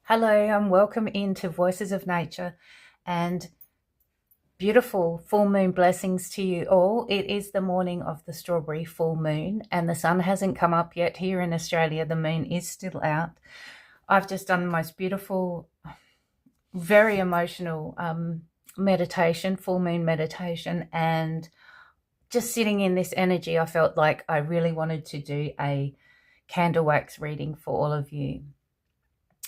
Hello and welcome into Voices of Nature and beautiful full moon blessings to you all. It is the morning of the strawberry full moon and the sun hasn't come up yet here in Australia. The moon is still out. I've just done the most beautiful, very emotional meditation, full moon meditation, and just sitting in this energy, I felt like I really wanted to do a candle wax reading for all of you.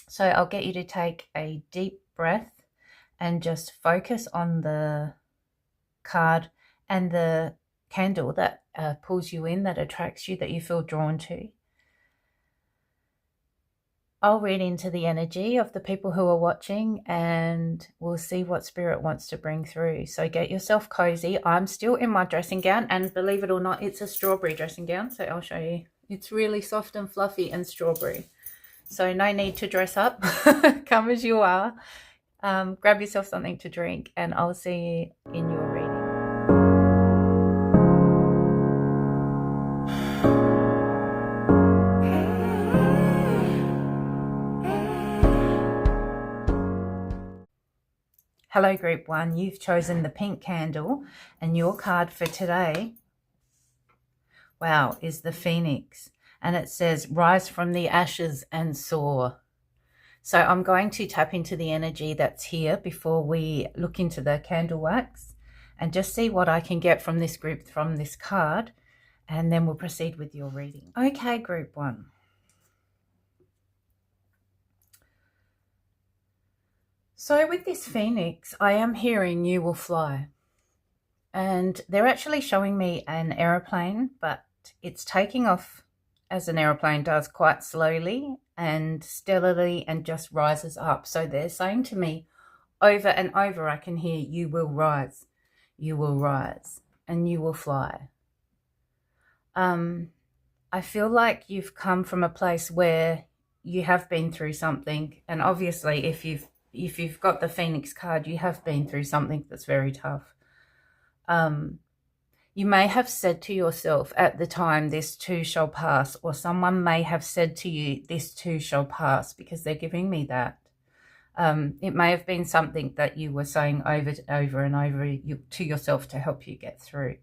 So I'll get you to take a deep breath and just focus on the card and the candle that pulls you in, that attracts you, that you feel drawn to. I'll read into the energy of the people who are watching and we'll see what spirit wants to bring through. So get yourself cozy. I'm still in my dressing gown, and believe it or not, it's a strawberry dressing gown. So I'll show you. It's really soft and fluffy and strawberry. So no need to dress up. Come as you are. Grab yourself something to drink and I'll see you in your reading. Hello Group 1, you've chosen the pink candle and your card for today, wow, is the Phoenix. And it says, rise from the ashes and soar. So I'm going to tap into the energy that's here before we look into the candle wax and just see what I can get from this group, from this card, and then we'll proceed with your reading. Okay, Group 1. So with this Phoenix, I am hearing you will fly. And they're actually showing me an aeroplane, but it's taking off as an aeroplane does, quite slowly and steadily, and just rises up. So they're saying to me over and over, I can hear, you will rise, and you will fly. I feel like you've come from a place where you have been through something, and obviously if you've got the Phoenix card, you have been through something that's very tough. You may have said to yourself at the time, this too shall pass, or someone may have said to you, this too shall pass, because they're giving me that. It may have been something that you were saying over and over to yourself to help you get through.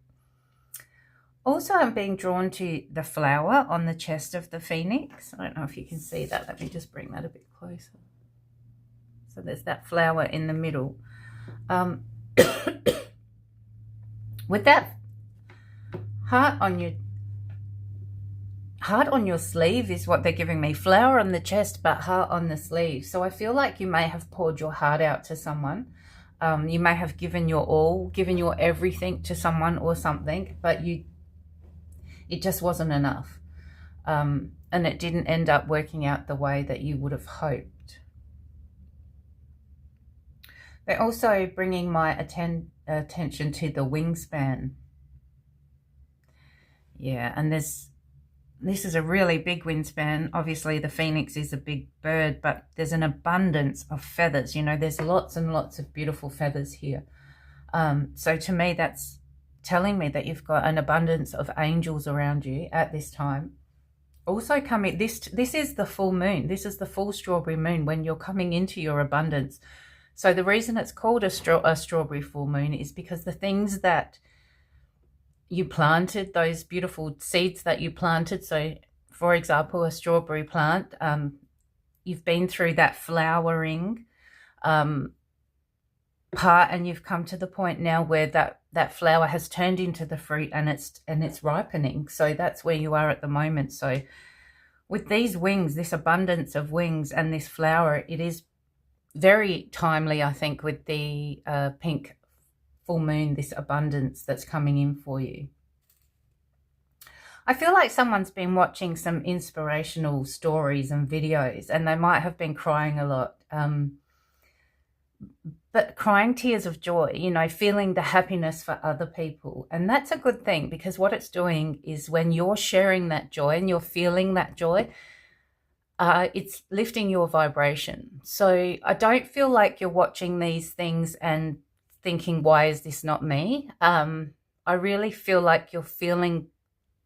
Also, I'm being drawn to the flower on the chest of the Phoenix. I don't know if you can see that. Let me just bring that a bit closer. So there's that flower in the middle. With that heart on your sleeve is what they're giving me. Flower on the chest, but heart on the sleeve. So I feel like you may have poured your heart out to someone. You may have given your all, given your everything to someone or something, but it just wasn't enough. And it didn't end up working out the way that you would have hoped. They're also bringing my attention to the wingspan. Yeah, and this is a really big wingspan. Obviously, the Phoenix is a big bird, but there's an abundance of feathers. You know, there's lots and lots of beautiful feathers here. So to me, that's telling me that you've got an abundance of angels around you at this time. Also coming, this is the full moon. This is the full strawberry moon when you're coming into your abundance. So the reason it's called a strawberry full moon is because the things that you planted, those beautiful seeds that you planted. So for example, a strawberry plant, you've been through that flowering part, and you've come to the point now where that flower has turned into the fruit and it's ripening. So that's where you are at the moment. So with these wings, this abundance of wings and this flower, it is very timely, I think, with the pink full moon, this abundance that's coming in for you. I feel like someone's been watching some inspirational stories and videos, and they might have been crying a lot, but crying tears of joy, you know, feeling the happiness for other people. And that's a good thing, because what it's doing is when you're sharing that joy and you're feeling that joy, it's lifting your vibration. So I don't feel like you're watching these things and thinking, why is this not me? I really feel like you're feeling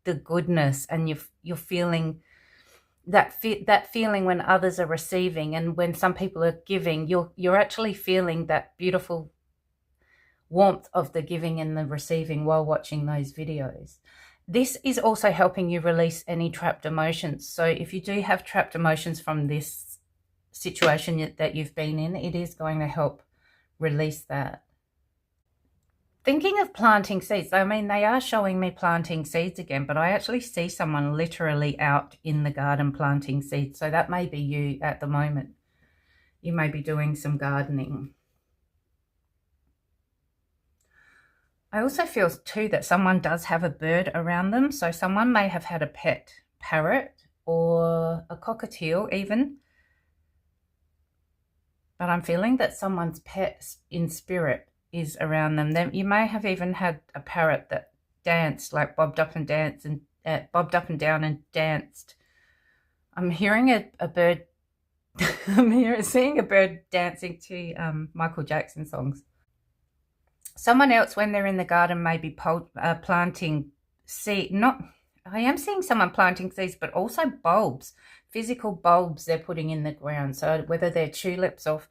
the goodness, and you're feeling that feeling when others are receiving, and when some people are giving, you're actually feeling that beautiful warmth of the giving and the receiving while watching those videos. This is also helping you release any trapped emotions. So if you do have trapped emotions from this situation that you've been in, it is going to help release that. Thinking of planting seeds, I mean, they are showing me planting seeds again, but I actually see someone literally out in the garden planting seeds. So that may be you at the moment. You may be doing some gardening. I also feel too that someone does have a bird around them. So someone may have had a pet parrot or a cockatiel even. But I'm feeling that someone's pet in spirit is around them. You may have even had a parrot that danced, like bobbed up and danced and bobbed up and down and danced. I'm hearing a bird. I'm seeing a bird dancing to Michael Jackson songs. Someone else, when they're in the garden, may be planting seed. I am seeing someone planting seeds, but also bulbs, physical bulbs they're putting in the ground. So whether they're tulips or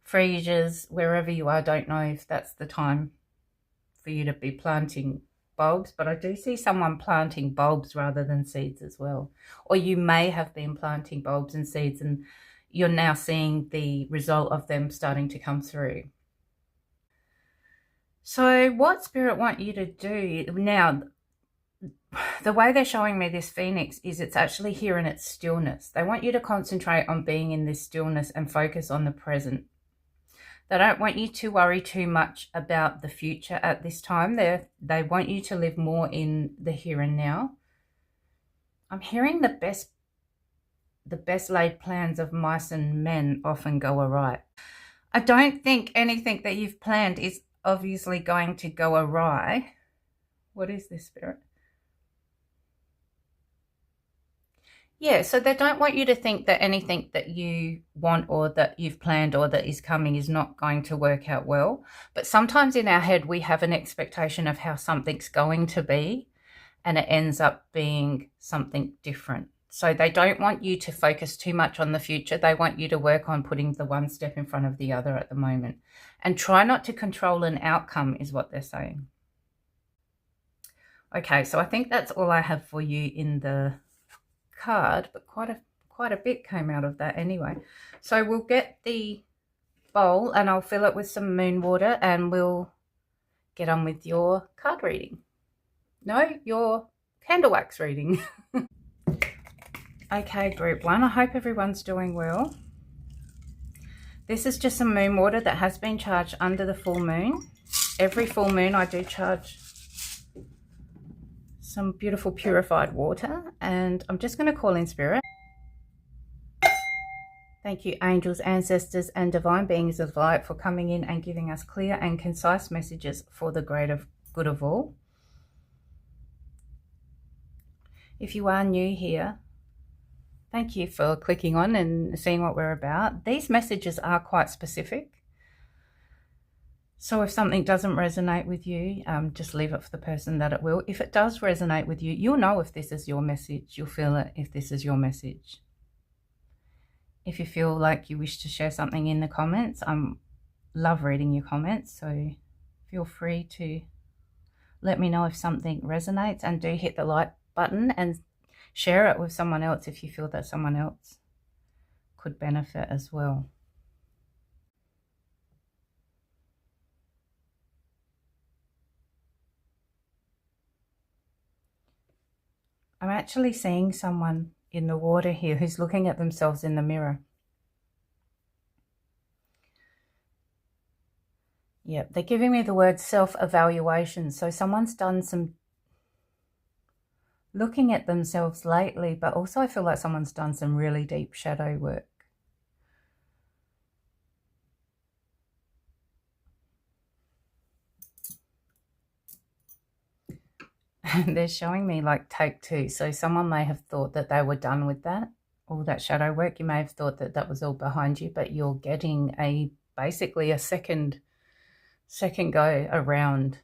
freesias, wherever you are, I don't know if that's the time for you to be planting bulbs, but I do see someone planting bulbs rather than seeds as well. Or you may have been planting bulbs and seeds and you're now seeing the result of them starting to come through. So what Spirit want you to do now, the way they're showing me this phoenix is it's actually here in its stillness. They want you to concentrate on being in this stillness and focus on the present. They don't want you to worry too much about the future at this time. They want you to live more in the here and now. I'm hearing the best laid plans of mice and men often go awry. I don't think anything that you've planned is obviously going to go awry. What is this, Spirit? Yeah, so they don't want you to think that anything that you want or that you've planned or that is coming is not going to work out well. But sometimes in our head, we have an expectation of how something's going to be, and it ends up being something different. So they don't want you to focus too much on the future. They want you to work on putting the one step in front of the other at the moment. And try not to control an outcome is what they're saying. Okay, so I think that's all I have for you in the card, but quite a bit came out of that anyway. So we'll get the bowl and I'll fill it with some moon water and we'll get on with your card reading. No, your candle wax reading. Okay, group one, I hope everyone's doing well. This is just some moon water that has been charged under the full moon. Every full moon I do charge some beautiful purified water, and I'm just going to call in Spirit. Thank you, angels, ancestors, and divine beings of light, for coming in and giving us clear and concise messages for the greater good of all. If you are new here, thank you for clicking on and seeing what we're about. These messages are quite specific. So if something doesn't resonate with you, just leave it for the person that it will. If it does resonate with you, you'll know if this is your message. You'll feel it if this is your message. If you feel like you wish to share something in the comments, I love reading your comments. So feel free to let me know if something resonates, and do hit the like button and share it with someone else if you feel that someone else could benefit as well. I'm actually seeing someone in the water here who's looking at themselves in the mirror. Yep, they're giving me the word self-evaluation. So someone's done some looking at themselves lately, but also I feel like someone's done some really deep shadow work. They're showing me like take two. So someone may have thought that they were done with that, all that shadow work. You may have thought that that was all behind you, but you're getting basically a second go around.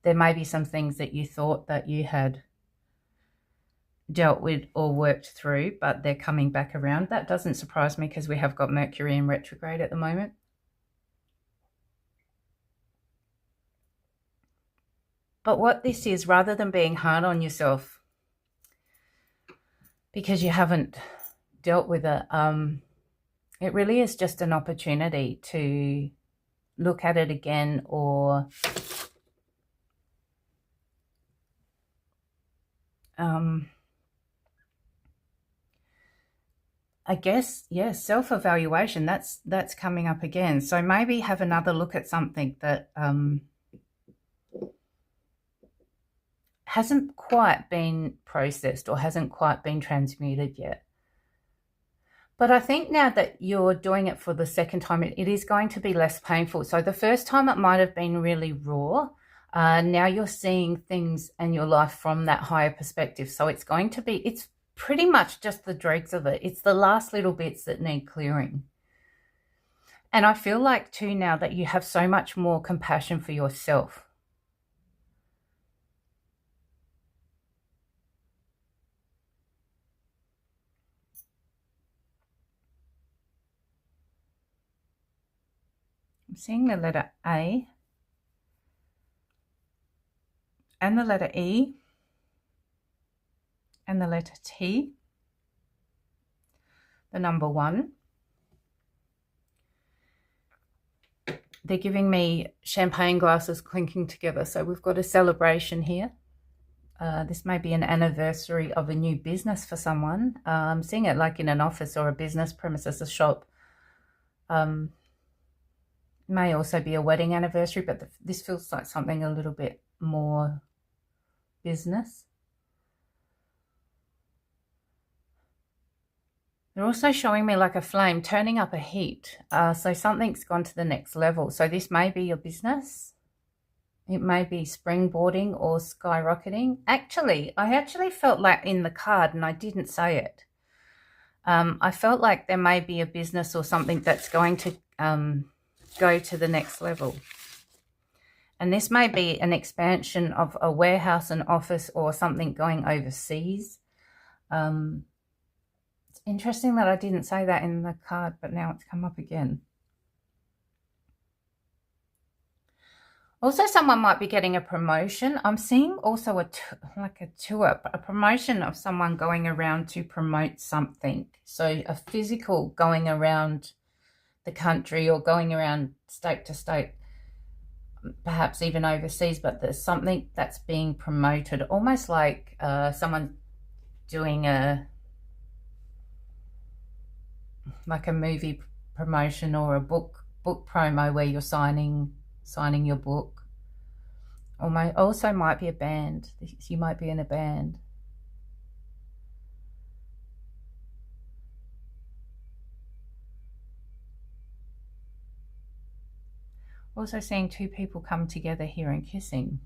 There may be some things that you thought that you had dealt with or worked through, but they're coming back around. That doesn't surprise me because we have got Mercury in retrograde at the moment. But what this is, rather than being hard on yourself because you haven't dealt with it, it really is just an opportunity to look at it again, or I guess, yeah, self-evaluation, that's coming up again. So maybe have another look at something that hasn't quite been processed or hasn't quite been transmuted yet. But I think now that you're doing it for the second time, it is going to be less painful. So the first time it might have been really raw. Now you're seeing things and your life from that higher perspective. So it's going to be, it's pretty much just the dregs of it. It's the last little bits that need clearing. And I feel like too now that you have so much more compassion for yourself. I'm seeing the letter A and the letter E and the letter T, the number 1. They're giving me champagne glasses clinking together. So we've got a celebration here. This may be an anniversary of a new business for someone. I'm seeing it like in an office or a business premises, a shop. May also be a wedding anniversary, but this feels like something a little bit more business. They're also showing me like a flame turning up a heat. So something's gone to the next level. So this may be your business. It may be springboarding or skyrocketing. Actually, I actually felt like in the card, and I didn't say it, I felt like there may be a business or something that's going to go to the next level. And this may be an expansion of a warehouse, an office, or something going overseas. It's interesting that I didn't say that in the card, but now it's come up again. Also, someone might be getting a promotion. I'm seeing also a tour, a promotion of someone going around to promote something. So a physical going around the country or going around state to state, perhaps even overseas, but there's something that's being promoted, almost like someone doing a movie promotion or a book promo where you're signing your book. Or also might be a band. You might be in a band. Also seeing 2 people come together here and kissing.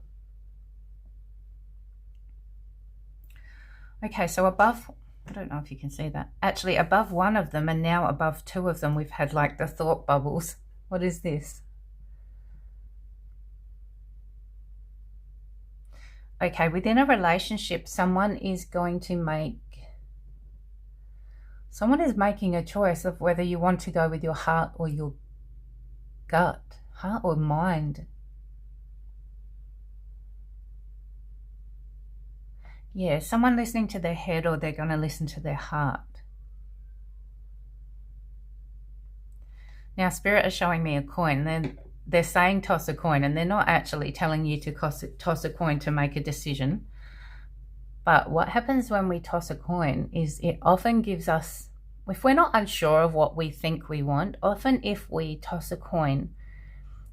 Okay, so above, I don't know if you can see that. Actually, above one of them and now above 2 of them, we've had like the thought bubbles. What is this? Okay, within a relationship, someone is making a choice of whether you want to go with your heart or your gut, heart or mind. Yeah, someone listening to their head, or they're going to listen to their heart. Now, Spirit is showing me a coin. Then they're saying toss a coin, and they're not actually telling you to toss a coin to make a decision. But what happens when we toss a coin is it often gives us, if we're not unsure of what we think we want, often if we toss a coin,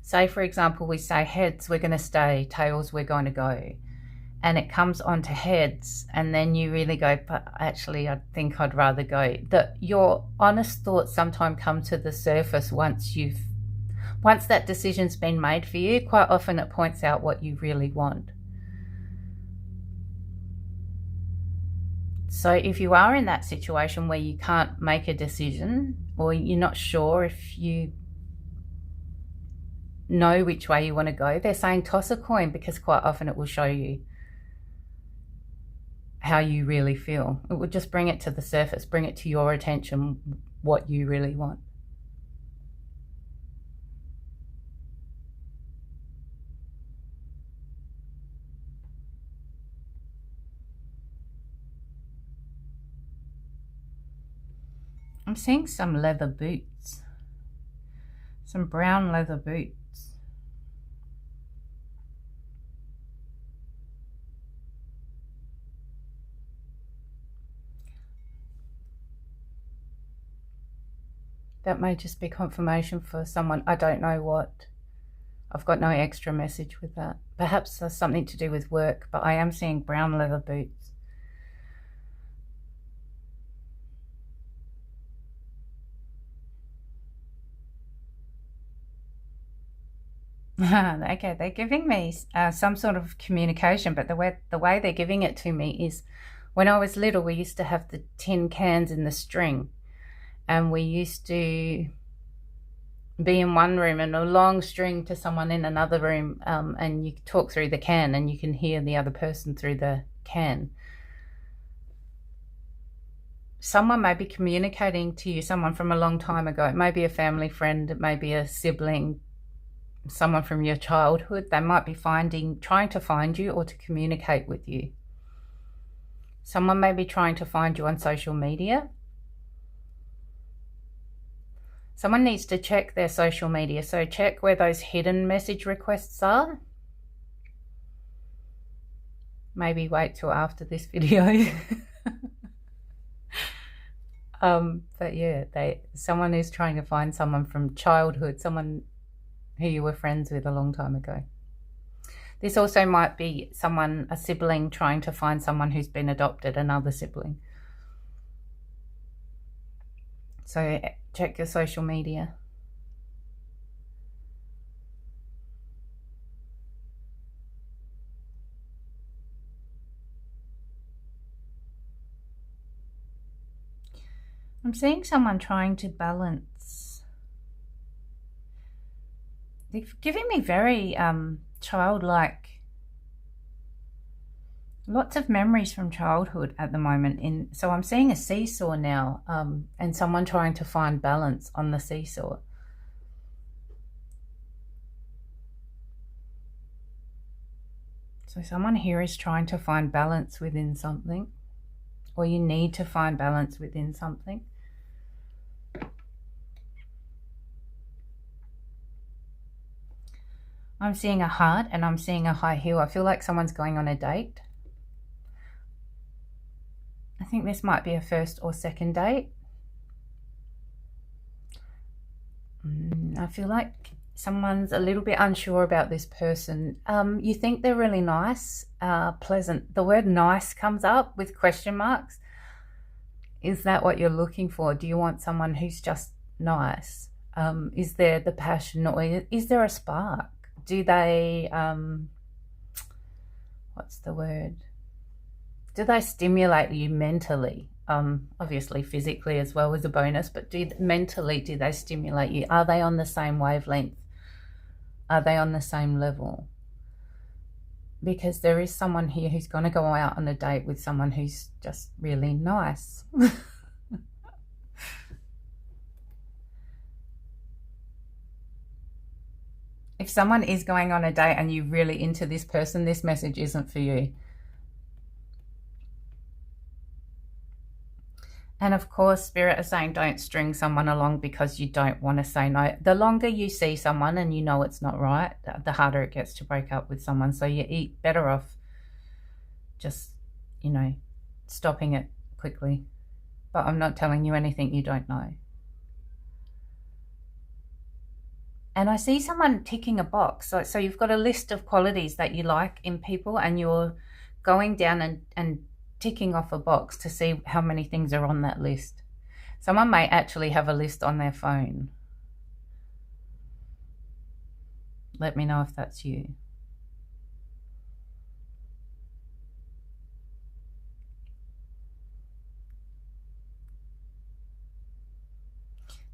say for example, we say heads, we're going to stay, tails, we're going to go, and it comes onto heads, and then you really go, but actually I think I'd rather go. Your honest thoughts sometimes come to the surface once that decision's been made for you. Quite often it points out what you really want. So if you are in that situation where you can't make a decision, or you're not sure if you know which way you want to go, they're saying toss a coin, because quite often it will show you how you really feel. It would just bring it to the surface, bring it to your attention, what you really want. I'm seeing some leather boots, some brown leather boots. That may just be confirmation for someone. I don't know what. I've got no extra message with that. Perhaps there's something to do with work, but I am seeing brown leather boots. Okay, they're giving me some sort of communication, but the way they're giving it to me is, when I was little, we used to have the tin cans in the string, and we used to be in one room and a long string to someone in another room, and you talk through the can and you can hear the other person through the can. Someone may be communicating to you, someone from a long time ago. It may be a family friend, it may be a sibling, someone from your childhood. They might be trying to find you or to communicate with you. Someone may be trying to find you on social media. Someone needs to check their social media. So check where those hidden message requests are. Maybe wait till after this video. But yeah, someone is trying to find someone from childhood, someone who you were friends with a long time ago. This also might be a sibling trying to find someone who's been adopted, another sibling. So check your social media. I'm seeing someone trying to balance. They're giving me very childlike, lots of memories from childhood at the moment. So I'm seeing a seesaw now, and someone trying to find balance on the seesaw. So someone here is trying to find balance within something, or you need to find balance within something. I'm seeing a heart and I'm seeing a high heel. I feel like someone's going on a date. I think this might be a first or second date. I feel like someone's a little bit unsure about this person. You think they're really nice, pleasant. The word nice comes up with question marks. Is that what you're looking for? Do you want someone who's just nice? Is there the passion, or is there a spark? Do they, what's the word? Do they stimulate you mentally? Obviously physically as well as a bonus, but mentally, do they stimulate you? Are they on the same wavelength? Are they on the same level? Because there is someone here who's going to go out on a date with someone who's just really nice. If someone is going on a date and you're really into this person, this message isn't for you. And of course, Spirit is saying don't string someone along because you don't want to say no. The longer you see someone and you know it's not right, the harder it gets to break up with someone. So you're better off just, stopping it quickly. But I'm not telling you anything you don't know. And I see someone ticking a box. So you've got a list of qualities that you like in people, and you're going down and ticking off a box to see how many things are on that list. Someone may actually have a list on their phone. Let me know if that's you.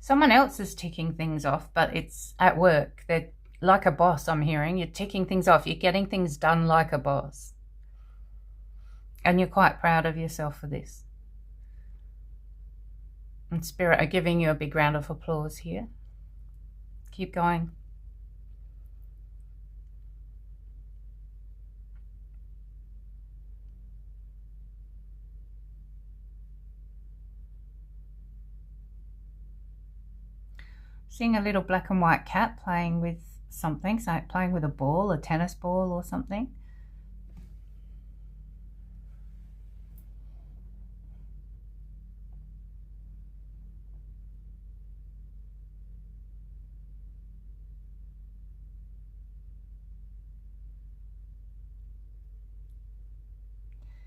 Someone else is ticking things off, but it's at work. They're like a boss, I'm hearing. You're ticking things off. You're getting things done like a boss. And you're quite proud of yourself for this. And Spirit are giving you a big round of applause here. Keep going. Seeing a little black and white cat playing with something, so playing with a ball, a tennis ball or something.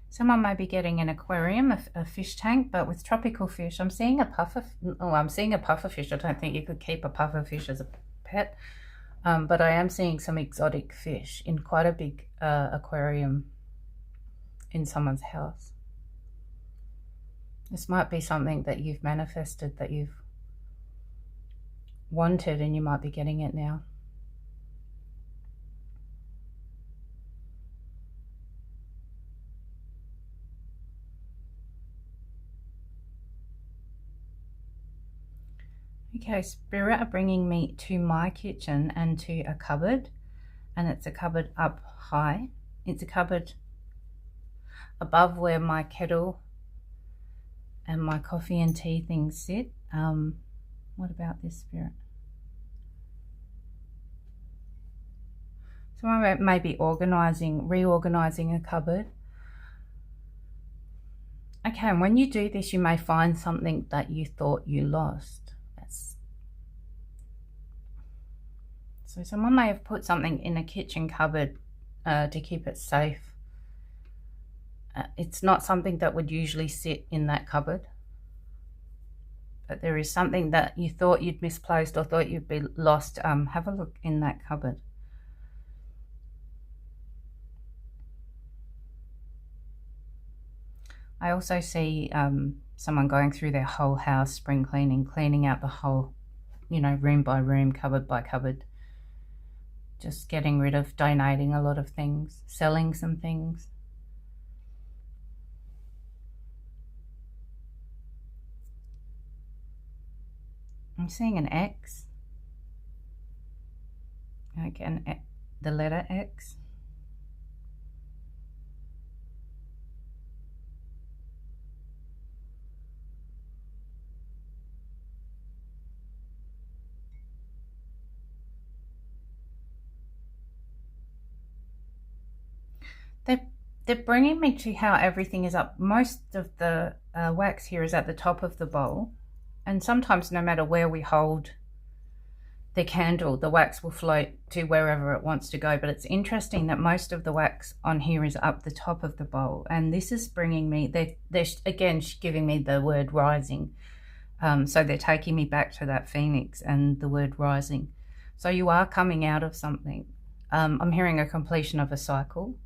Someone may be getting an aquarium, a fish tank, but with tropical fish. I'm seeing a puffer. Oh, I'm seeing a puffer fish. I don't think you could keep a puffer fish as a pet, but I am seeing some exotic fish in quite a big aquarium in someone's house. This might be something that you've manifested, that you've wanted, and you might be getting it now. Okay, Spirit are bringing me to my kitchen and to a cupboard, and it's a cupboard up high. It's a cupboard above where my kettle and my coffee and tea things sit. What about this, Spirit? So I may be reorganizing a cupboard. Okay, and when you do this, you may find something that you thought you lost. So someone may have put something in a kitchen cupboard to keep it safe. It's not something that would usually sit in that cupboard, but there is something that you thought you'd misplaced or thought you'd be lost. Have a look in that cupboard. I also see someone going through their whole house, spring cleaning out the whole, room by room, cupboard by cupboard. Just getting rid of, donating a lot of things, selling some things. I'm seeing an X. Okay, the letter X. They're bringing me to how everything is up. Most of the wax here is at the top of the bowl, and sometimes no matter where we hold the candle, the wax will float to wherever it wants to go. But it's interesting that most of the wax on here is up the top of the bowl, and this is bringing me, they're again giving me the word rising. So they're taking me back to that phoenix and the word rising. So you are coming out of something. I'm hearing a completion of a cycle.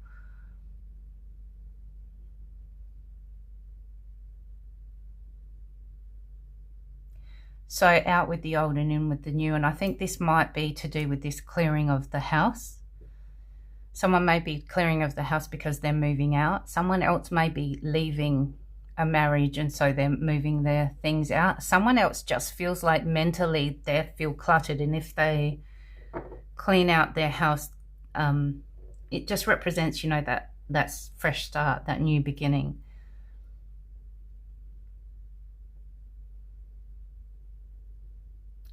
So out with the old and in with the new. And I think this might be to do with this clearing of the house. Someone may be clearing of the house because they're moving out. Someone else may be leaving a marriage, and so they're moving their things out. Someone else just feels like mentally they feel cluttered, and if they clean out their house, it just represents, that's fresh start, that new beginning.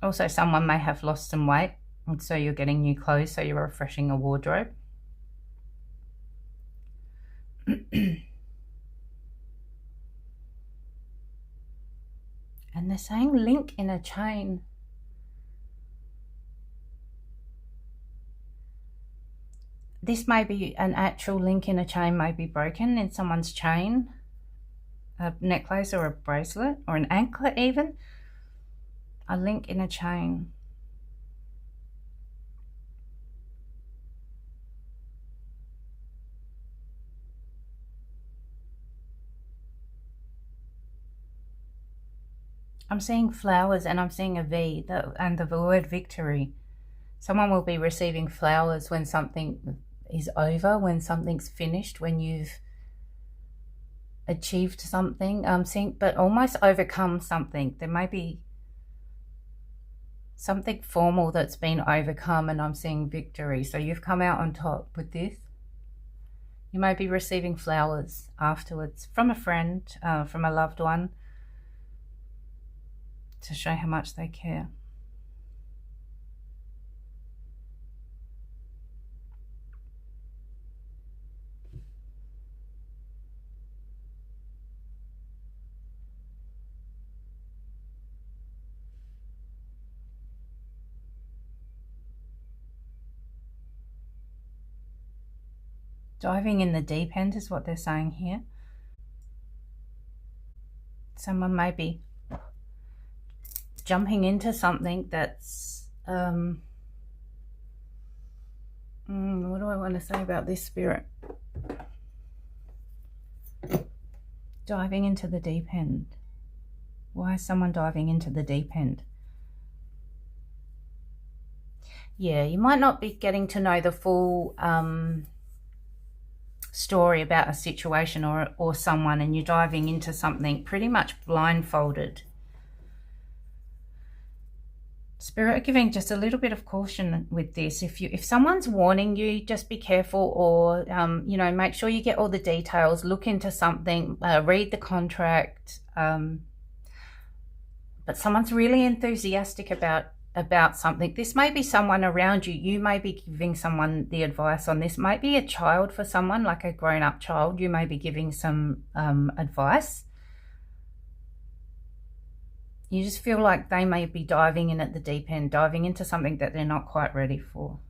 Also, someone may have lost some weight, and so you're getting new clothes, so you're refreshing a wardrobe. And they're saying link in a chain. This may be an actual link in a chain, may be broken in someone's chain, a necklace or a bracelet or an anklet even. A link in a chain. I'm seeing flowers, and I'm seeing a V and the word victory. Someone will be receiving flowers when something is over, when something's finished, when you've achieved something, but almost overcome something. There may be something formal that's been overcome, and I'm seeing victory. So you've come out on top with this. You may be receiving flowers afterwards from a friend, from a loved one, to show how much they care. Diving in the deep end is what they're saying here. Someone may be jumping into something that's, what do I want to say about this, Spirit? Diving into the deep end. Why is someone diving into the deep end? Yeah, you might not be getting to know the full story about a situation or someone, and you're diving into something pretty much blindfolded. Spirit are giving just a little bit of caution with this. If someone's warning you, just be careful, or you know, make sure you get all the details, look into something, read the contract. But someone's really enthusiastic about something. This may be someone around you. You may be giving someone the advice on this. Might be a child for someone, like a grown-up child. You may be giving some advice. You just feel like they may be diving in at the deep end, diving into something that they're not quite ready for.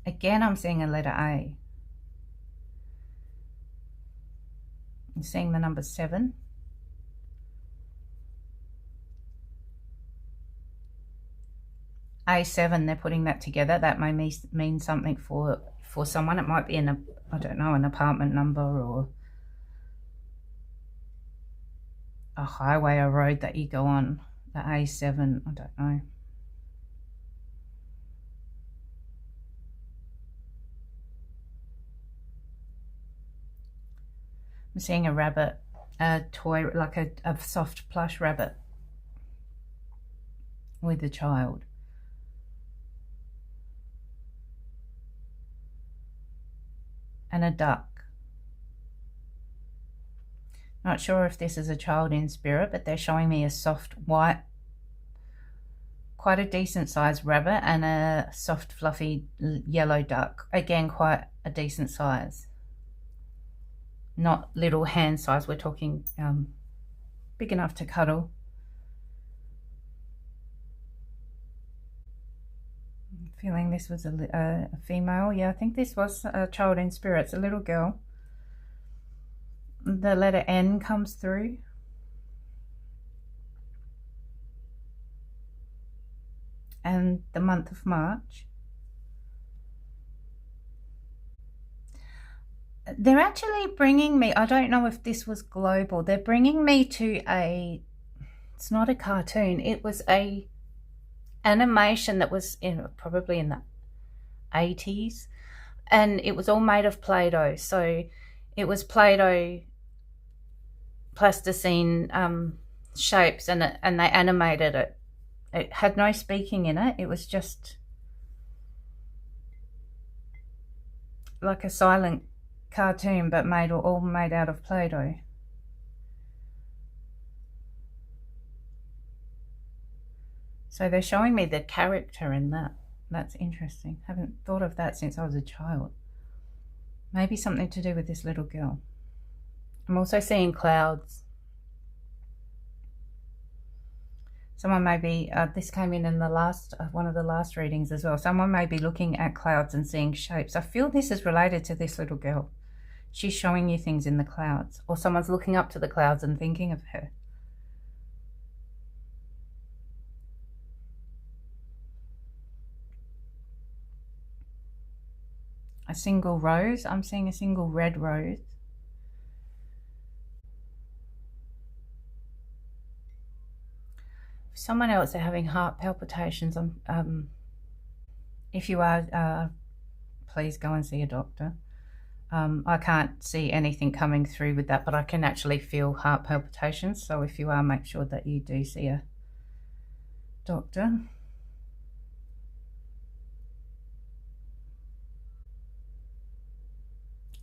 Again, I'm seeing a letter A. I'm seeing the number 7. A7, they're putting that together. That may mean something for someone. It might be I don't know, an apartment number, or a highway, a road that you go on. The A7, I don't know. I'm seeing a rabbit, a toy, like a soft plush rabbit with a child. And a duck. Not sure if this is a child in spirit, but they're showing me a soft white, quite a decent sized rabbit, and a soft fluffy yellow duck. Again, quite a decent size. Not little hand size, we're talking big enough to cuddle. I'm feeling this was a female. Yeah, I think this was a child in spirit. It's a little girl. The letter N comes through. And the month of March. They're actually bringing me, I don't know if this was global, they're bringing me to it's not a cartoon, it was a animation that was probably in the 80s, and it was all made of Play-Doh. So it was Play-Doh plasticine shapes, and they animated it. It had no speaking in it. It was just like a silent cartoon, but all made out of Play-Doh. So they're showing me the character in that. That's interesting. Haven't thought of that since I was a child. Maybe something to do with this little girl. I'm also seeing clouds. Someone may be, this came in the last, one of the last readings as well. Someone may be looking at clouds and seeing shapes. I feel this is related to this little girl. She's showing you things in the clouds, or someone's looking up to the clouds and thinking of her. A single rose. I'm seeing a single red rose. For someone else, they're having heart palpitations. If you are, please go and see a doctor. I can't see anything coming through with that, but I can actually feel heart palpitations. So if you are, make sure that you do see a doctor.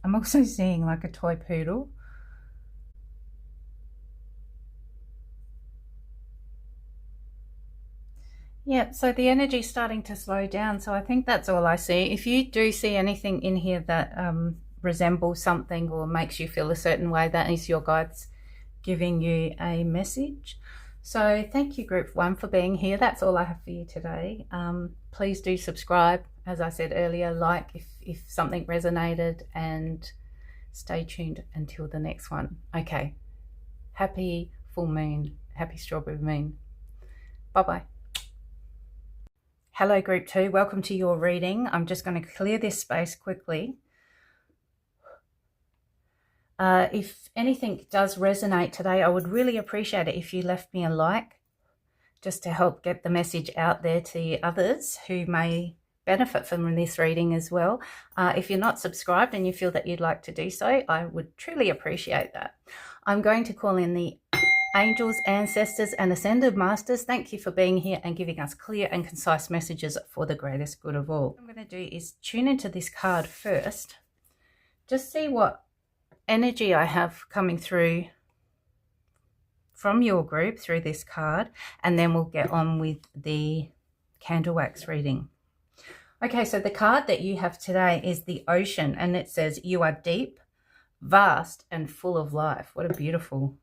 I'm also seeing like a toy poodle. Yeah, so the energy's starting to slow down. So I think that's all I see. If you do see anything in here that resembles something or makes you feel a certain way, that is your guides giving you a message. So thank you, Group 1, for being here. That's all I have for you today. Please do subscribe. As I said earlier, like if something resonated, and stay tuned until the next one. Okay. Happy full moon. Happy strawberry moon. Bye-bye. Hello, Group 2. Welcome to your reading. I'm just going to clear this space quickly. If anything does resonate today, I would really appreciate it if you left me a like, just to help get the message out there to others who may benefit from this reading as well. If you're not subscribed and you feel that you'd like to do so, I would truly appreciate that. I'm going to call in the angels, ancestors, and ascended masters. Thank you for being here and giving us clear and concise messages for the greatest good of all. What I'm going to do is tune into this card first. Just see what energy I have coming through from your group through this card, and then we'll get on with the candle wax reading. Okay, so the card that you have today is the Ocean, and it says, you are deep, vast, and full of life. What a beautiful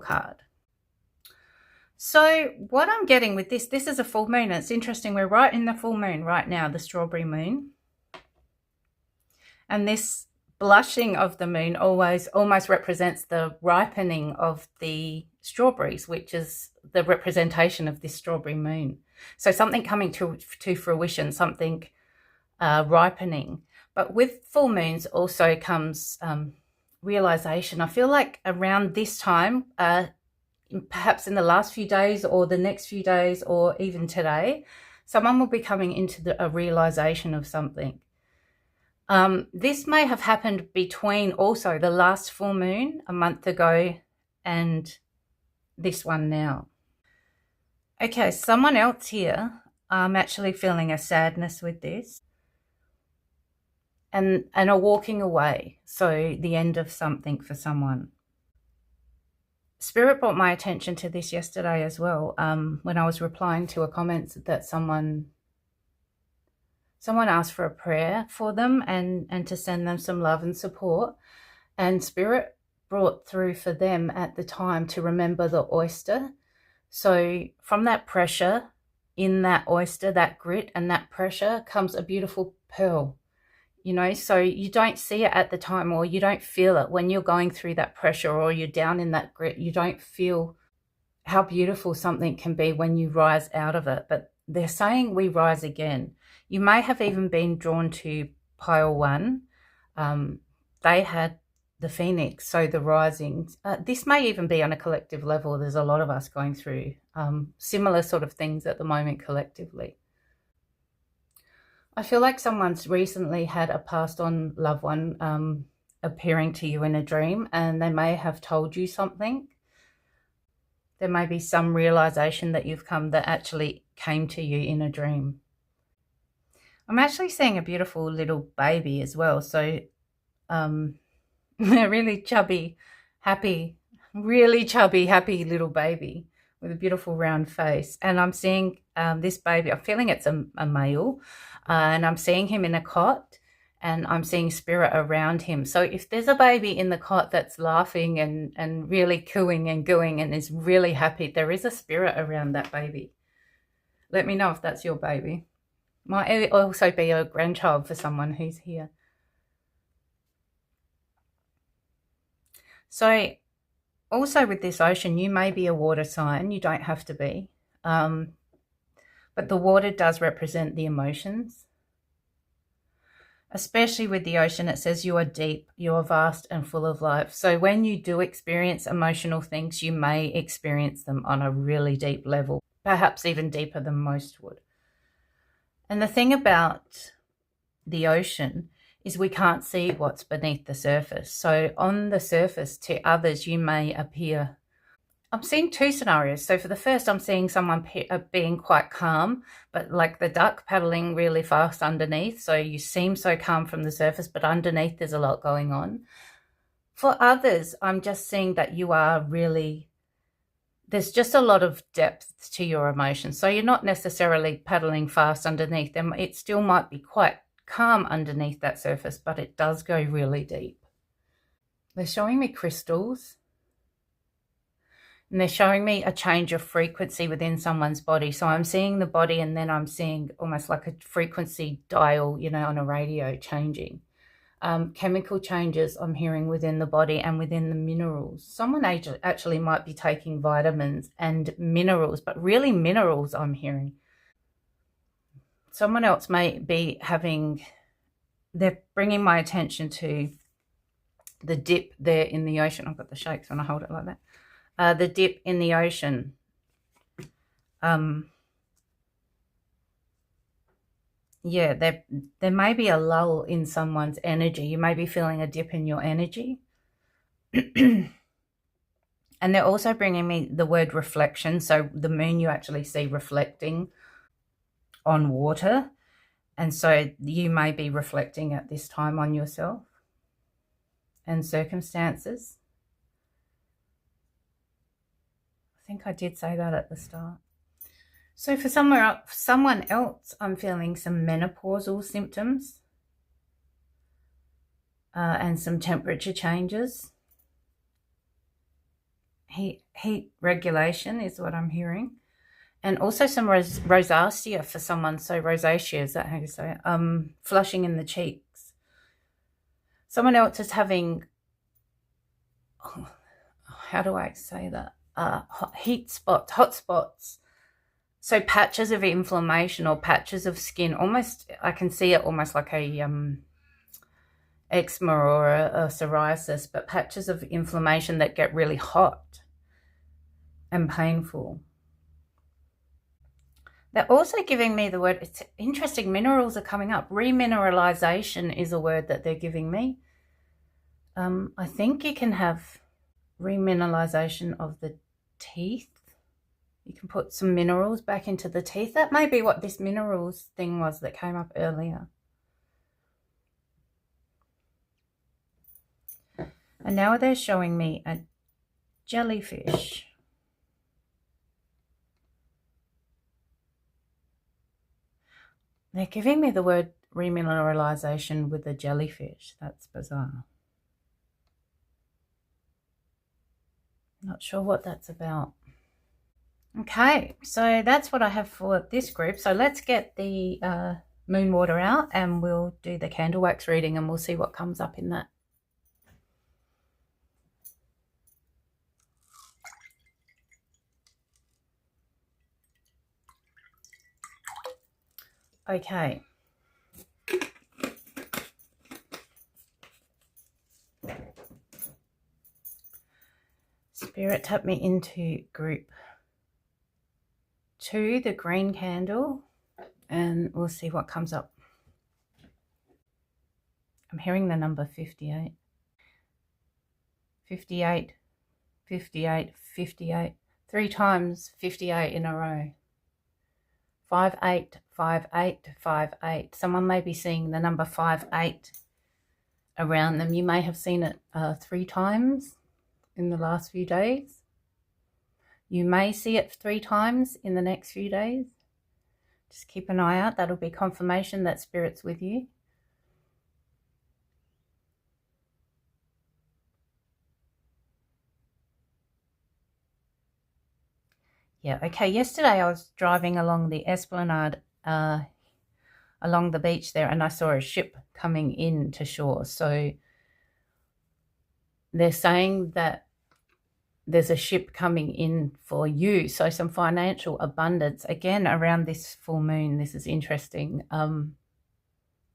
card. So what I'm getting with this is a full moon. It's interesting. We're right in the full moon right now, the strawberry moon. And this blushing of the moon almost represents the ripening of the strawberries, which is the representation of this strawberry moon. So something coming to fruition, something ripening. But with full moons also comes realization. I feel like around this time, perhaps in the last few days or the next few days or even today, someone will be coming into a realization of something. This may have happened between also the last full moon a month ago and this one now. Okay, someone else here, I'm actually feeling a sadness with this. And a walking away, so the end of something for someone. Spirit brought my attention to this yesterday as well, when I was replying to a comment that someone asked for a prayer for them and to send them some love and support. And Spirit brought through for them at the time to remember the oyster. So from that pressure in that oyster, that grit and that pressure, comes a beautiful pearl. You know, so you don't see it at the time, or you don't feel it when you're going through that pressure or you're down in that grit. You don't feel how beautiful something can be when you rise out of it. But they're saying we rise again. You may have even been drawn to pile 1. They had the phoenix, so the rising. This may even be on a collective level. There's a lot of us going through similar sort of things at the moment collectively. I feel like someone's recently had a passed on loved one appearing to you in a dream, and they may have told you something. There may be some realization that you've come that actually came to you in a dream. I'm actually seeing a beautiful little baby as well. So a really chubby, happy little baby with a beautiful round face. And I'm seeing this baby, I'm feeling it's a male, and I'm seeing him in a cot, and I'm seeing spirit around him. So if there's a baby in the cot that's laughing and really cooing and gooing and is really happy, there is a spirit around that baby. Let me know if that's your baby. Might also be a grandchild for someone who's here. So also with this Ocean, you may be a water sign. You don't have to be. But the water does represent the emotions. Especially with the Ocean, it says you are deep, you are vast and full of life. So when you do experience emotional things, you may experience them on a really deep level, perhaps even deeper than most would. And the thing about the Ocean is we can't see what's beneath the surface. So on the surface, to others, you may appear, I'm seeing two scenarios. So for the first, I'm seeing someone being quite calm, but like the duck paddling really fast underneath. So you seem so calm from the surface, but underneath there's a lot going on. For others, I'm just seeing that you are really, there's just a lot of depth to your emotions. So you're not necessarily paddling fast underneath them. It still might be quite calm underneath that surface, but it does go really deep. They're showing me crystals. And they're showing me a change of frequency within someone's body. So I'm seeing the body, and then I'm seeing almost like a frequency dial, you know, on a radio changing. Chemical changes I'm hearing within the body and within the minerals. Someone actually might be taking vitamins and minerals, but really minerals I'm hearing. Someone else may be having, they're bringing my attention to the dip there in the ocean. I've got the shakes when I hold it like that. The dip in the ocean. Yeah, there may be a lull in someone's energy. You may be feeling a dip in your energy. And they're also bringing me the word reflection. So the moon you actually see reflecting on water. And so you may be reflecting at this time on yourself and circumstances. I think I did say that at the start. So for someone else, I'm feeling some menopausal symptoms and some temperature changes. Heat regulation is what I'm hearing. And also some rosacea for someone. So rosacea, is that how you say it? Flushing in the cheeks. Someone else is having, how do I say that? Hot spots. So patches of inflammation or patches of skin, almost, I can see it almost like a eczema or a psoriasis, but patches of inflammation that get really hot and painful. They're also giving me the word, it's interesting, minerals are coming up. Remineralization is a word that they're giving me. I think you can have remineralization of the teeth. You can put some minerals back into the teeth. That may be what this minerals thing was that came up earlier. And now they're showing me a jellyfish. They're giving me the word remineralization with a jellyfish. That's bizarre. Not sure what that's about. Okay, so that's what I have for this group. So let's get the moon water out and we'll do the candle wax reading and we'll see what comes up in that. Okay. Spirit, tap me into group 2, the green candle, and we'll see what comes up. I'm hearing the number 58. 58, 58, 58. 3 times 58 in a row. 58, 58, 58. Someone may be seeing the number 58 around them. You may have seen it 3 times in the last few days. You may see it 3 times in the next few days. Just keep an eye out. That'll be confirmation that Spirit's with you. Yeah, okay. Yesterday I was driving along the esplanade, along the beach there, and I saw a ship coming in to shore. So they're saying that there's a ship coming in for you. So some financial abundance, again, around this full moon. This is interesting.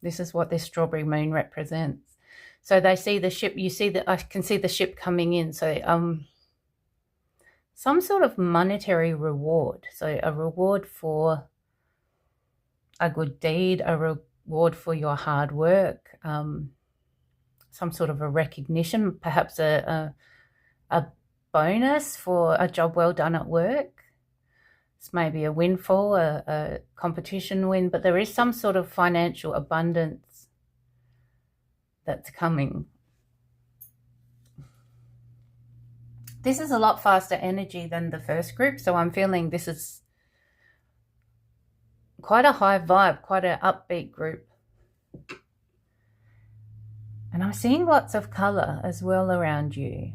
This is what this strawberry moon represents. So they see the ship, you see that I can see the ship coming in. So some sort of monetary reward. So a reward for a good deed, reward for your hard work, some sort of a recognition, perhaps a bonus for a job well done at work. It's maybe a windfall, a competition win, but there is some sort of financial abundance that's coming. This is a lot faster energy than the first group, so I'm feeling this is quite a high vibe, quite an upbeat group. And I'm seeing lots of colour as well around you.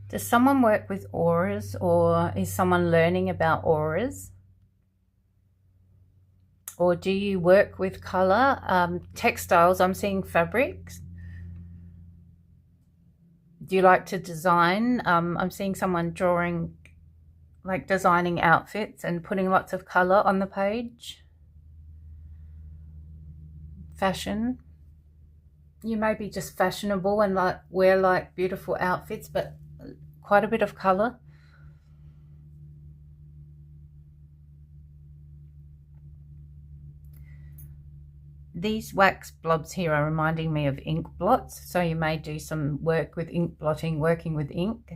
Does someone work with auras, or is someone learning about auras? Or do you work with colour? Textiles, I'm seeing fabrics. Do you like to design? I'm seeing someone drawing, like designing outfits and putting lots of colour on the page. Fashion. You may be just fashionable and like wear like beautiful outfits, but quite a bit of colour. These wax blobs here are reminding me of ink blots, so you may do some work with ink blotting, working with ink,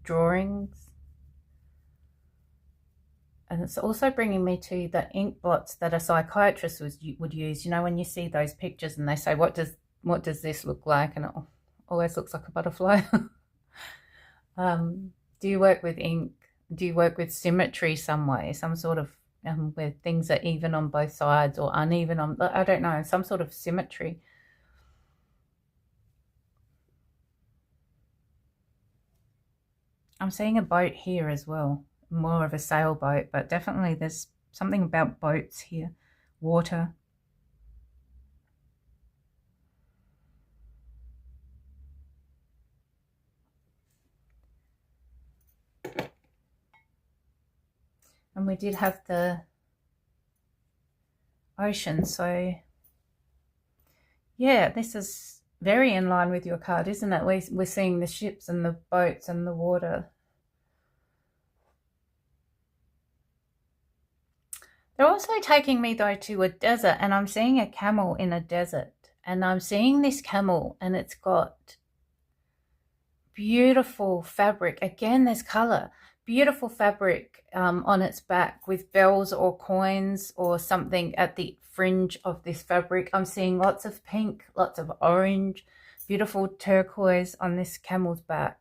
drawings. And it's also bringing me to the ink blots that a psychiatrist would use. You know, when you see those pictures and they say, what does this look like? And it always looks like a butterfly. Do you work with ink? Do you work with symmetry some way, some sort of where things are even on both sides or uneven on, I don't know, some sort of symmetry? I'm seeing a boat here as well, more of a sailboat, but definitely there's something about boats here, water. And we did have the ocean, so yeah, this is very in line with your card, isn't it? We're seeing the ships and the boats and the water. They're also taking me though to a desert, and I'm seeing a camel in a desert, and I'm seeing this camel and it's got beautiful fabric. Again, there's color. Beautiful fabric on its back with bells or coins or something at the fringe of this fabric. I'm seeing lots of pink, lots of orange, beautiful turquoise on this camel's back.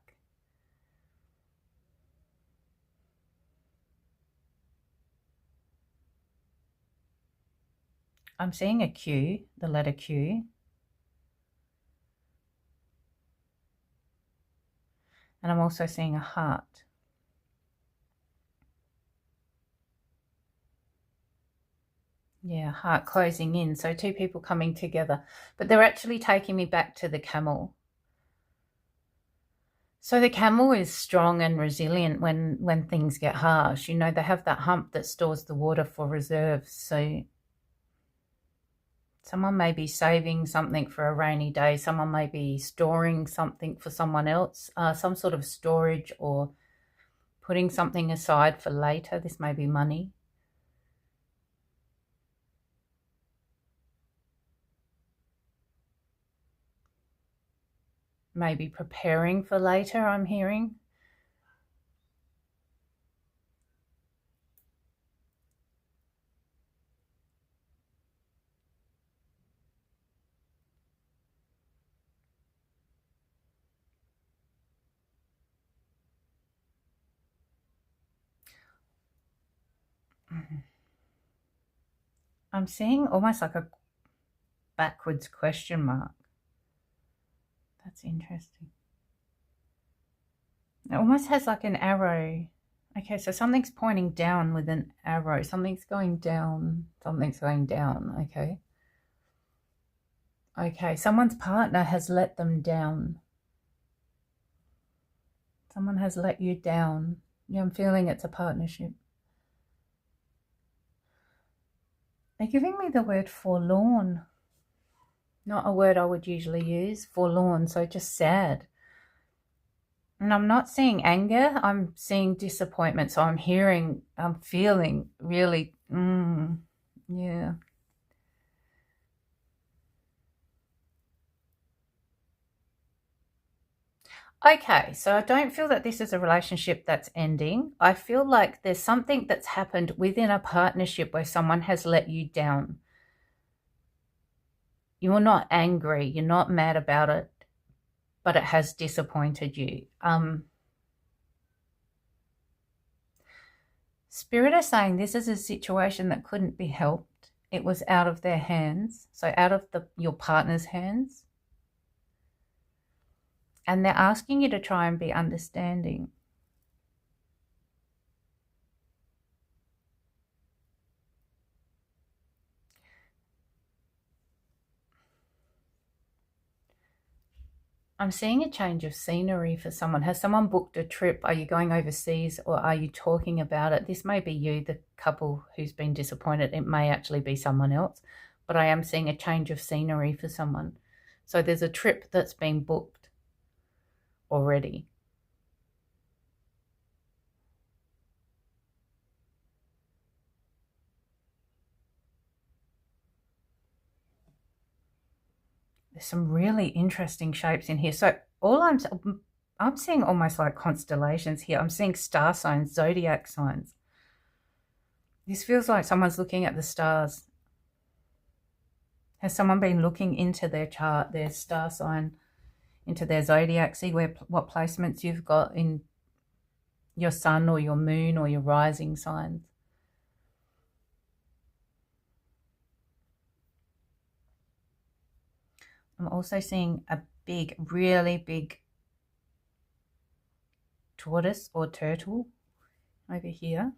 I'm seeing a Q, the letter Q. And I'm also seeing a heart. Yeah, heart closing in. So two people coming together. But they're actually taking me back to the camel. So the camel is strong and resilient when things get harsh. You know, they have that hump that stores the water for reserves. So someone may be saving something for a rainy day. Someone may be storing something for someone else, some sort of storage, or putting something aside for later. This may be money. Maybe preparing for later, I'm hearing. I'm seeing almost like a backwards question mark. That's interesting. It almost has like an arrow. Okay, so something's pointing down with an arrow. Something's going down. Something's going down. Okay. Okay, someone's partner has let them down. Someone has let you down. Yeah, I'm feeling it's a partnership. They're giving me the word forlorn. Not a word I would usually use. Forlorn, so just sad. And I'm not seeing anger. I'm seeing disappointment. So I'm feeling really, yeah. Okay, so I don't feel that this is a relationship that's ending. I feel like there's something that's happened within a partnership where someone has let you down. You're not angry, you're not mad about it, but it has disappointed you. Spirit is saying this is a situation that couldn't be helped. It was out of their hands, so out of your partner's hands. And they're asking you to try and be understanding. I'm seeing a change of scenery for someone. Has someone booked a trip? Are you going overseas, or are you talking about it? This may be you, the couple who's been disappointed. It may actually be someone else, but I am seeing a change of scenery for someone. So there's a trip that's been booked already. There's some really interesting shapes in here. So I'm seeing almost like constellations here. I'm seeing star signs, zodiac signs. This feels like someone's looking at the stars. Has someone been looking into their chart, their star sign, into their zodiac? See what placements you've got in your sun or your moon or your rising signs. I'm also seeing a big, really big tortoise or turtle over here.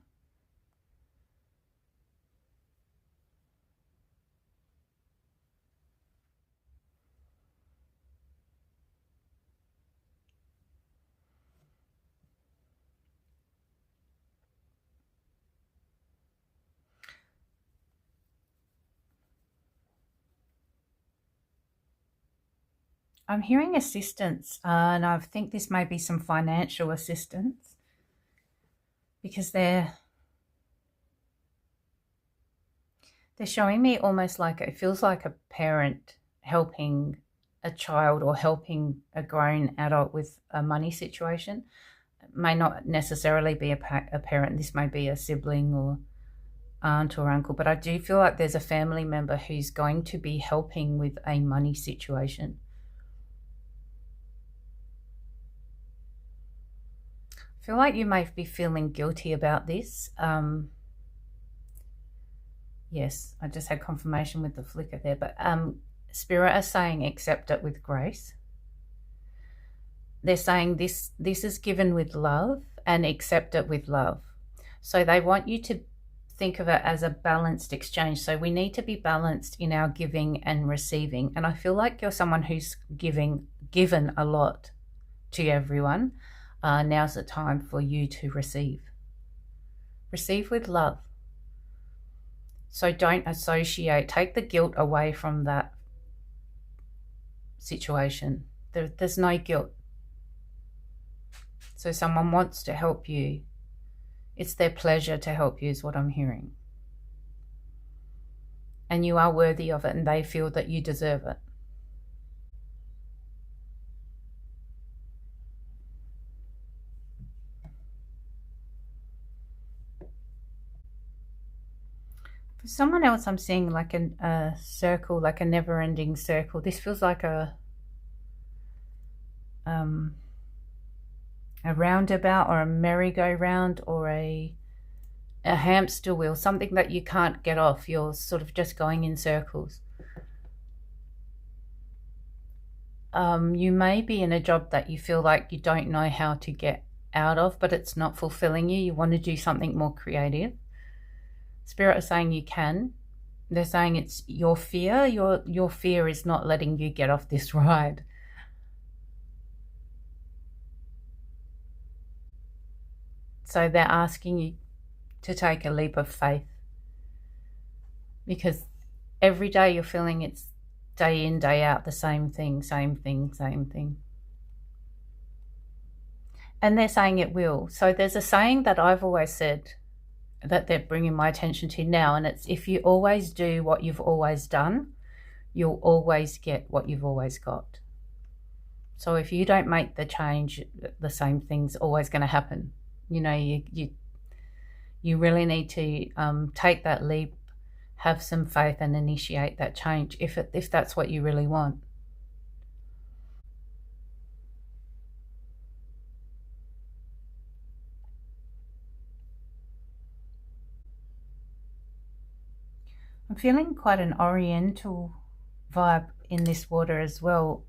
I'm hearing assistance, and I think this may be some financial assistance, because they're showing me almost like it feels like a parent helping a child or helping a grown adult with a money situation. It may not necessarily be a parent. This may be a sibling or aunt or uncle, but I do feel like there's a family member who's going to be helping with a money situation. I feel like you may be feeling guilty about this. Yes, I just had confirmation with the flicker there, but Spirit is saying accept it with grace. They're saying this is given with love, and accept it with love. So they want you to think of it as a balanced exchange. So we need to be balanced in our giving and receiving. And I feel like you're someone who's given a lot to everyone. Now's the time for you to receive. Receive with love. So don't associate, take the guilt away from that situation. There's no guilt. So someone wants to help you. It's their pleasure to help you is what I'm hearing. And you are worthy of it, and they feel that you deserve it. For someone else, I'm seeing like a circle, like a never-ending circle. This feels like a roundabout or a merry-go-round or a hamster wheel, something that you can't get off. You're sort of just going in circles. You may be in a job that you feel like you don't know how to get out of, but it's not fulfilling you. You want to do something more creative. Spirit is saying you can. They're saying it's your fear. Your fear is not letting you get off this ride. So they're asking you to take a leap of faith, because every day you're feeling it's day in, day out, the same thing, same thing, same thing. And they're saying it will. So there's a saying that I've always said that they're bringing my attention to now, and it's, if you always do what you've always done, you'll always get what you've always got. So if you don't make the change, the same thing's always going to happen. You know, you really need to take that leap, have some faith, and initiate that change if that's what you really want. I'm feeling quite an oriental vibe in this water as well.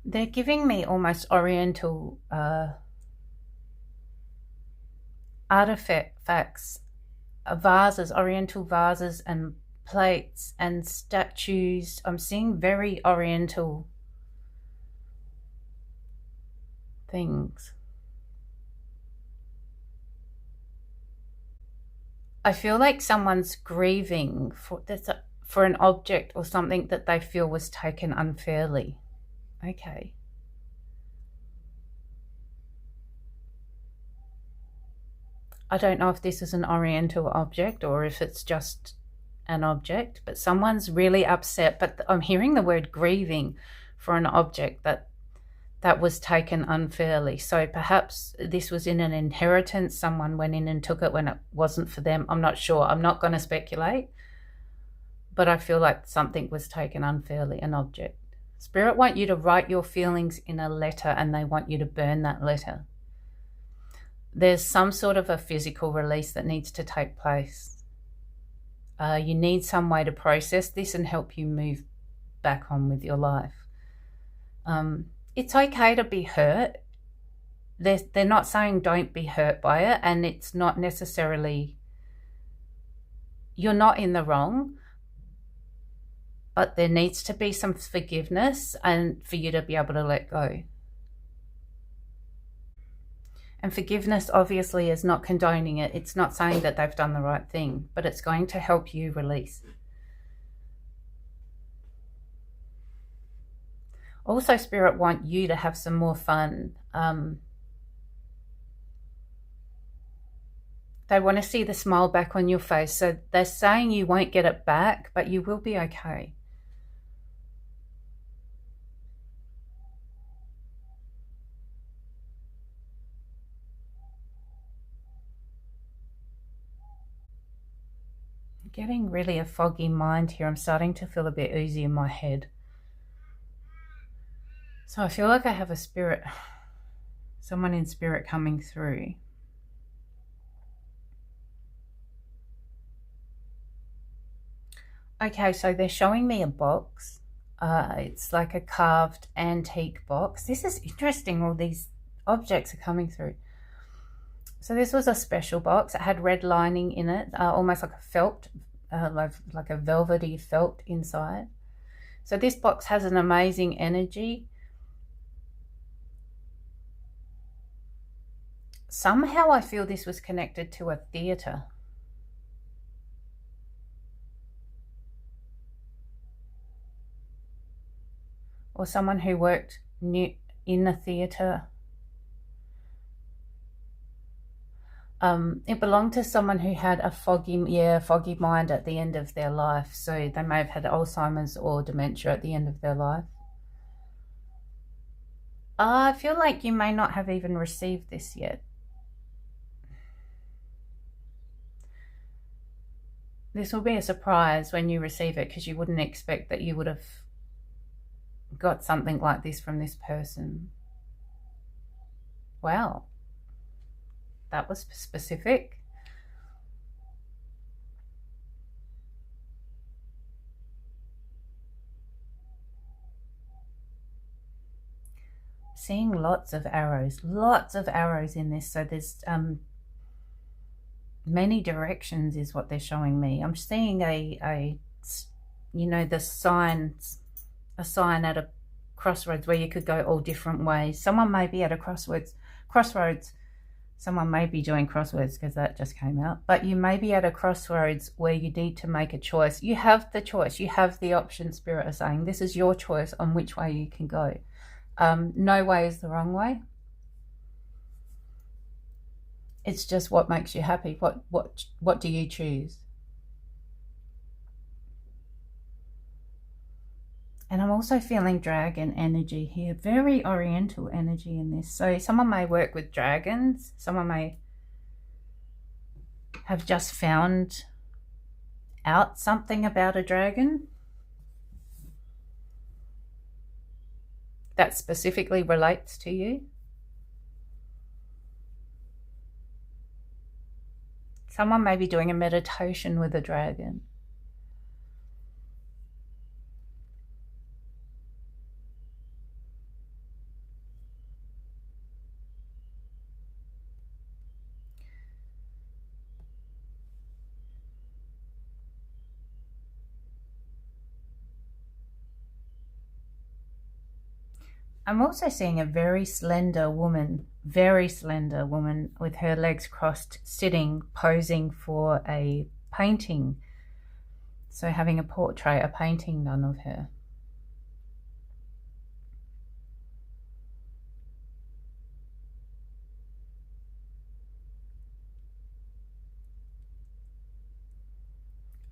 They're giving me almost oriental artifacts, vases, oriental vases and plates and statues. I'm seeing very oriental things. I feel like someone's grieving for an object or something that they feel was taken unfairly. Okay. I don't know if this is an oriental object or if it's just an object, but someone's really upset. But I'm hearing the word grieving for an object that was taken unfairly. So perhaps this was in an inheritance. Someone went in and took it when it wasn't for them. I'm not sure. I'm not going to speculate. But I feel like something was taken unfairly, an object. Spirit want you to write your feelings in a letter, and they want you to burn that letter. There's some sort of a physical release that needs to take place. You need some way to process this and help you move back on with your life. It's okay to be hurt. They're not saying don't be hurt by it, and it's not necessarily, you're not in the wrong, but there needs to be some forgiveness and for you to be able to let go. And forgiveness obviously is not condoning it. It's not saying that they've done the right thing, but it's going to help you release. Also, Spirit want you to have some more fun. They want to see the smile back on your face. So they're saying you won't get it back, but you will be okay. I'm getting really a foggy mind here. I'm starting to feel a bit oozy in my head. So I feel like I have a spirit, someone in spirit coming through. Okay, so they're showing me a box. It's like a carved antique box. This is interesting, all these objects are coming through. So this was a special box. It had red lining in it, almost like a felt, like a velvety felt inside. So this box has an amazing energy. Somehow I feel this was connected to a theatre. Or someone who worked in a theatre. It belonged to someone who had a foggy mind at the end of their life. So they may have had Alzheimer's or dementia at the end of their life. I feel like you may not have even received this yet. This will be a surprise when you receive it, because you wouldn't expect that you would have got something like this from this person. Wow. That was specific. Seeing lots of arrows in this. So there's many directions is what they're showing me. I'm seeing the signs, a sign at a crossroads where you could go all different ways. Someone may be at a crossroads. Someone may be doing crosswords, because that just came out. But you may be at a crossroads where you need to make a choice. You have the choice. You have the option. Spirit is saying this is your choice on which way you can go. No way is the wrong way. It's just what makes you happy. What do you choose? And I'm also feeling dragon energy here, very oriental energy in this. So someone may work with dragons. Someone may have just found out something about a dragon that specifically relates to you. Someone may be doing a meditation with a dragon. I'm also seeing a very slender woman with her legs crossed, sitting, posing for a painting. So having a portrait, a painting done of her.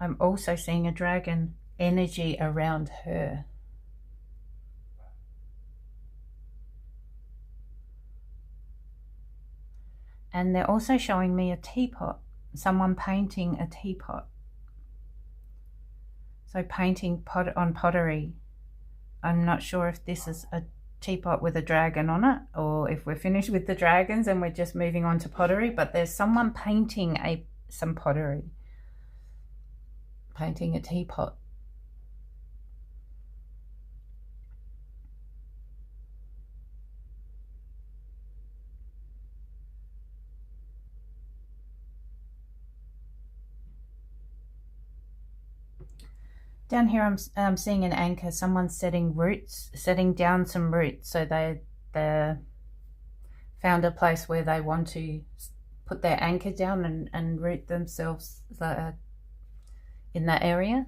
I'm also seeing a dragon energy around her. And they're also showing me a teapot, someone painting a teapot. So painting on pottery. I'm not sure if this is a teapot with a dragon on it, or if we're finished with the dragons and we're just moving on to pottery, but there's someone painting some pottery, painting a teapot. Down here I'm seeing an anchor, someone's setting down some roots. So they found a place where they want to put their anchor down and root themselves in that area.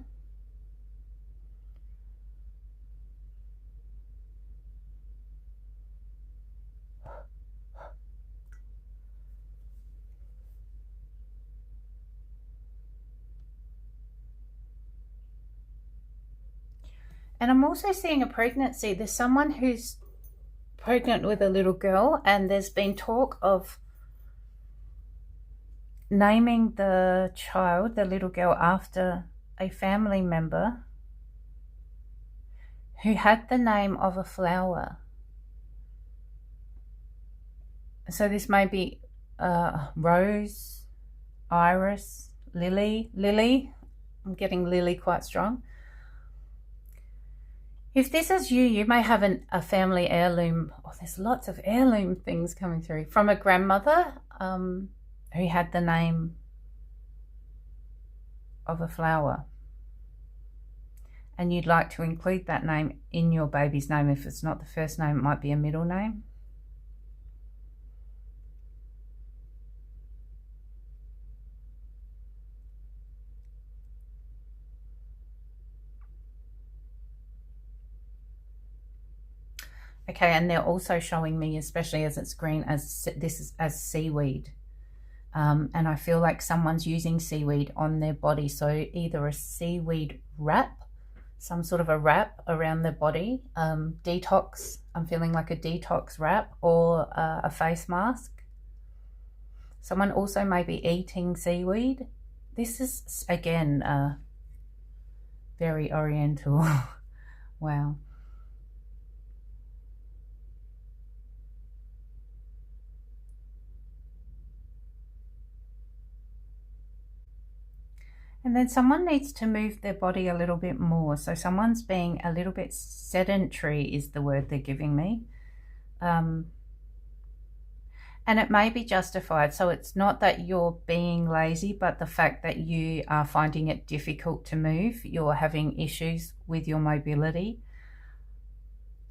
And I'm also seeing a pregnancy. There's someone who's pregnant with a little girl, and there's been talk of naming the child, the little girl, after a family member who had the name of a flower. So this may be Rose, Iris, Lily. I'm getting Lily quite strong. If this is you, you may have a family heirloom. Oh, there's lots of heirloom things coming through from a grandmother who had the name of a flower. And you'd like to include that name in your baby's name. If it's not the first name, it might be a middle name. Okay, and they're also showing me, especially as it's green, as this is as seaweed. And I feel like someone's using seaweed on their body. So either a seaweed wrap, some sort of a wrap around their body, detox, I'm feeling like a detox wrap, or a face mask. Someone also may be eating seaweed. This is, again, very oriental. Wow. And then someone needs to move their body a little bit more. So someone's being a little bit sedentary is the word they're giving me. And it may be justified. So it's not that you're being lazy, but the fact that you are finding it difficult to move. You're having issues with your mobility.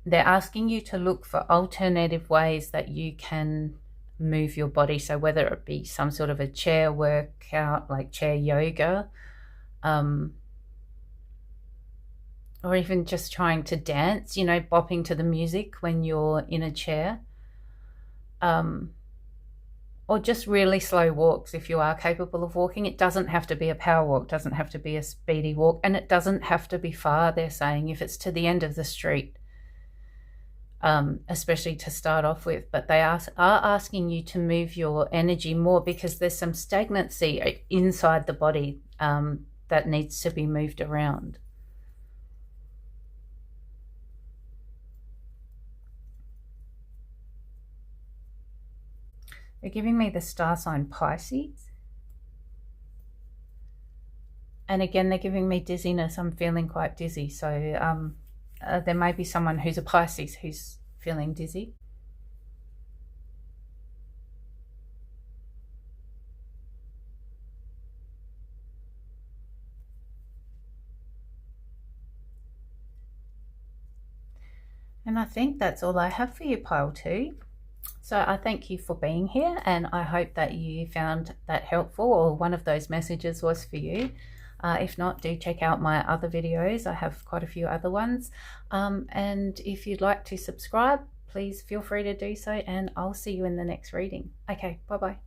They're asking you to look for alternative ways that you can move your body. So whether it be some sort of a chair workout, like chair yoga, or even just trying to dance, you know, bopping to the music when you're in a chair, or just really slow walks if you are capable of walking. It doesn't have to be a power walk, doesn't have to be a speedy walk, and it doesn't have to be far, they're saying, if it's to the end of the street, especially to start off with. But they are asking you to move your energy more, because there's some stagnancy inside the body that needs to be moved around. They're giving me the star sign Pisces. And again, they're giving me dizziness. I'm feeling quite dizzy. So there may be someone who's a Pisces who's feeling dizzy. And I think that's all I have for you, pile 2. So I thank you for being here, and I hope that you found that helpful, or one of those messages was for you. If not, do check out my other videos. I have quite a few other ones. And if you'd like to subscribe, please feel free to do so, and I'll see you in the next reading. Okay, bye-bye.